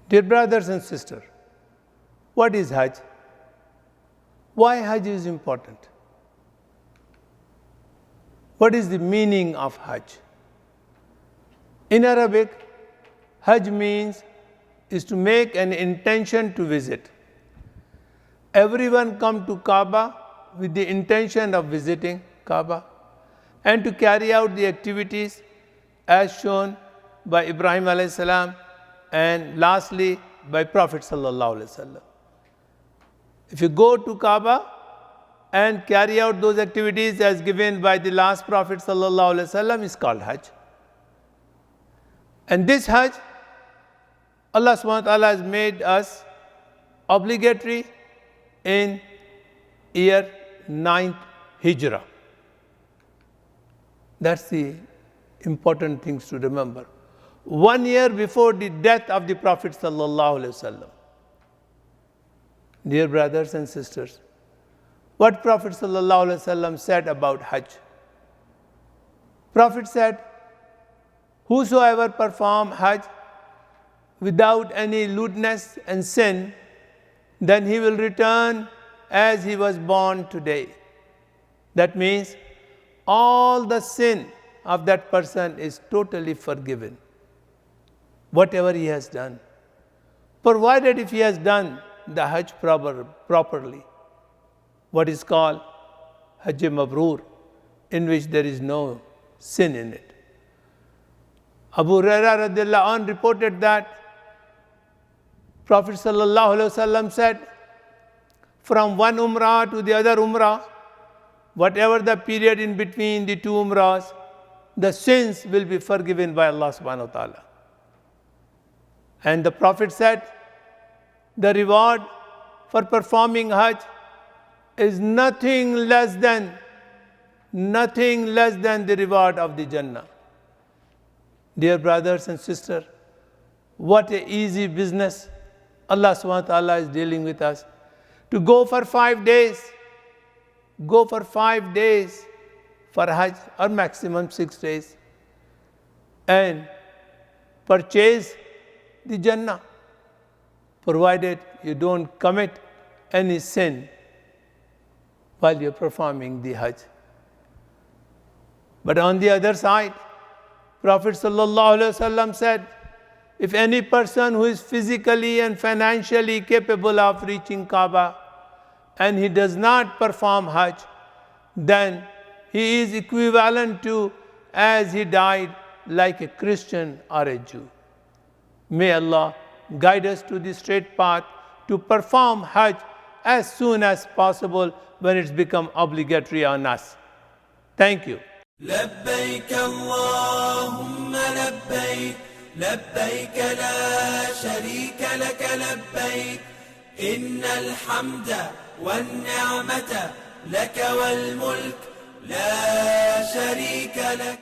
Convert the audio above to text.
Dear brothers and sisters, what is Hajj? Why Hajj is important? What is the meaning of Hajj? In Arabic, Hajj means is to make an intention to visit. Everyone come to Kaaba with the intention of visiting Kaaba and to carry out the activities as shown by Ibrahim alayhi salam and lastly by Prophet sallallahu alaihi wasallam. If you go to Kaaba and carry out those activities as given by the last Prophet sallallahu alaihi wasallam, is called Hajj. And this Hajj, Allah subhanahu wa ta'ala has made us obligatory in year 9th Hijrah. That's the important things to remember. 1 year before the death of the Prophet sallallahu alaihi wasallam. Dear brothers and sisters, what Prophet sallallahu alaihi wasallam said about Hajj? Prophet said, whosoever perform Hajj without any lewdness and sin, then he will return as he was born today. That means all the sin of that person is totally forgiven, whatever he has done, provided if he has done the Hajj properly, what is called Hajj Mabrur, in which there is no sin in it. Abu Hurairah radiallahu anh reported that Prophet sallallahu alaihi wasallam said, from one umrah to the other umrah, whatever the period in between the two umrahs, the sins will be forgiven by Allah subhanahu wa ta'ala. And the Prophet said, the reward for performing Hajj is nothing less than the reward of the Jannah. Dear brothers and sisters, what an easy business Allah subhanahu wa ta'ala is dealing with us. To go for 5 days, for Hajj, or maximum 6 days, and purchase the Jannah, provided you don't commit any sin while you're performing the Hajj. But on the other side, Prophet sallallahu alaihi wasallam said, if any person who is physically and financially capable of reaching Kaaba and he does not perform Hajj, then he is equivalent to as he died like a Christian or a Jew. May Allah guide us to the straight path to perform Hajj as soon as possible when it's become obligatory on us. Thank you. لبيك اللهم لبيك لبيك لا شريك لك لبيك إن الحمد والنعمة لك والملك لا شريك لك